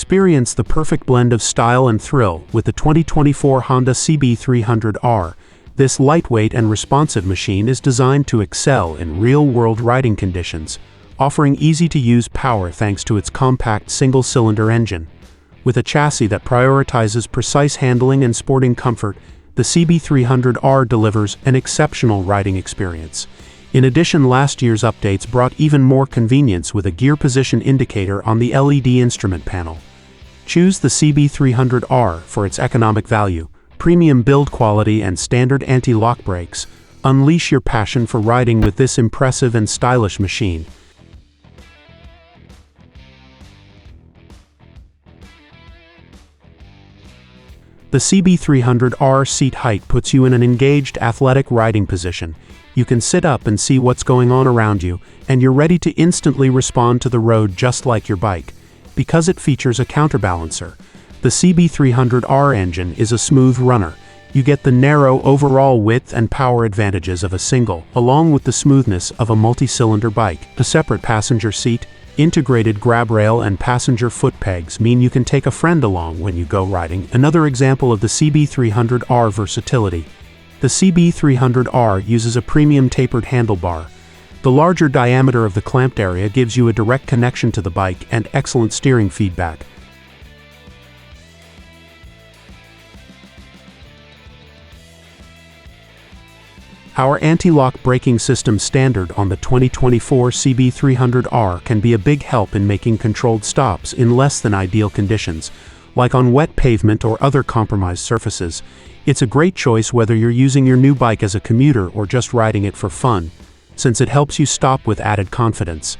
Experience the perfect blend of style and thrill with the 2024 Honda CB300R. This lightweight and responsive machine is designed to excel in real-world riding conditions, offering easy-to-use power thanks to its compact single-cylinder engine. With a chassis that prioritizes precise handling and sporting comfort, the CB300R delivers an exceptional riding experience. In addition, last year's updates brought even more convenience with a gear position indicator on the LED instrument panel. Choose the CB300R for its economic value, premium build quality, and standard anti-lock brakes. Unleash your passion for riding with this impressive and stylish machine. The CB300R seat height puts you in an engaged, athletic riding position. You can sit up and see what's going on around you, and you're ready to instantly respond to the road just like your bike. Because it features a counterbalancer, the CB300R engine is a smooth runner. You get the narrow overall width and power advantages of a single, along with the smoothness of a multi-cylinder bike. A separate passenger seat, integrated grab rail, and passenger foot pegs mean you can take a friend along when you go riding. Another example of the CB300R versatility. The CB300R uses a premium tapered handlebar. The larger diameter of the clamped area gives you a direct connection to the bike and excellent steering feedback. Our anti-lock braking system standard on the 2024 CB300R can be a big help in making controlled stops in less than ideal conditions, like on wet pavement or other compromised surfaces. It's a great choice whether you're using your new bike as a commuter or just riding it for fun, since it helps you stop with added confidence.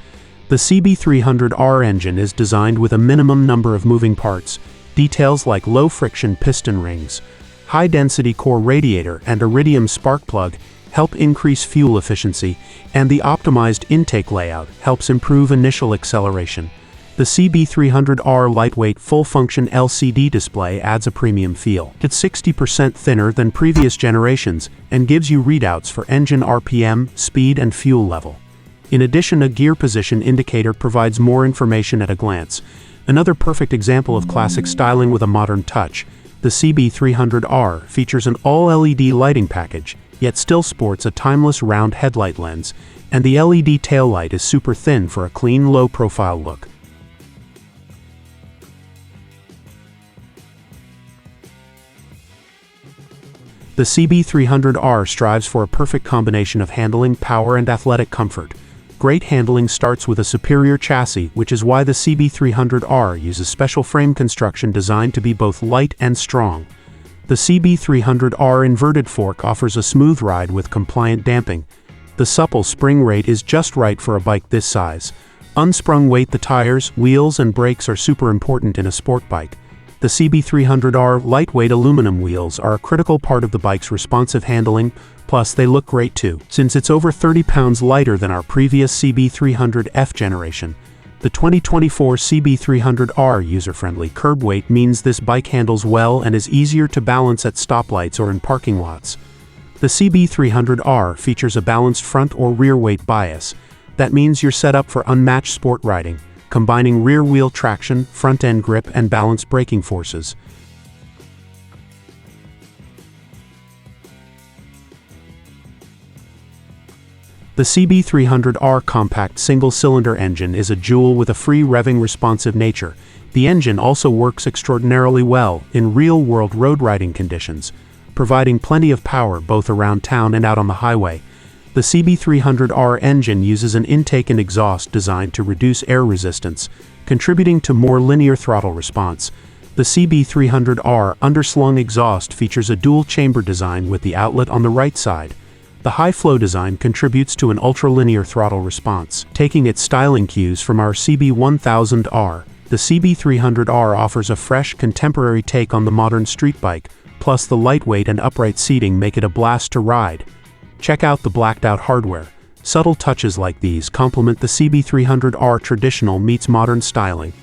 The CB300R engine is designed with a minimum number of moving parts. Details like low-friction piston rings, high-density core radiator, and iridium spark plug help increase fuel efficiency, and the optimized intake layout helps improve initial acceleration. The CB300R lightweight full-function LCD display adds a premium feel. It's 60% thinner than previous generations and gives you readouts for engine RPM, speed, and fuel level. In addition, a gear position indicator provides more information at a glance. Another perfect example of classic styling with a modern touch. The CB300R features an all-LED lighting package, yet still sports a timeless round headlight lens, and the LED taillight is super thin for a clean, low-profile look. The CB300R strives for a perfect combination of handling, power, and athletic comfort. Great handling starts with a superior chassis, which is why the CB300R uses special frame construction designed to be both light and strong. The CB300R inverted fork offers a smooth ride with compliant damping. The supple spring rate is just right for a bike this size. Unsprung weight. The tires, wheels, and brakes are super important in a sport bike. The CB300R lightweight aluminum wheels are a critical part of the bike's responsive handling, plus they look great too, since it's over 30 pounds lighter than our previous CB300F generation. The 2024 CB300R user-friendly curb weight means this bike handles well and is easier to balance at stoplights or in parking lots. The CB300R features a balanced front or rear weight bias. That means you're set up for unmatched sport riding, combining rear-wheel traction, front-end grip, and balanced braking forces. The CB300R compact single-cylinder engine is a jewel with a free revving responsive nature. The engine also works extraordinarily well in real-world road riding conditions, providing plenty of power both around town and out on the highway. The CB300R engine uses an intake and exhaust designed to reduce air resistance, contributing to more linear throttle response. The CB300R underslung exhaust features a dual-chamber design with the outlet on the right side. The high-flow design contributes to an ultra-linear throttle response. Taking its styling cues from our CB1000R, the CB300R offers a fresh, contemporary take on the modern street bike, plus the lightweight and upright seating make it a blast to ride. Check out the blacked-out hardware. Subtle touches like these complement the CB300R traditional meets modern styling.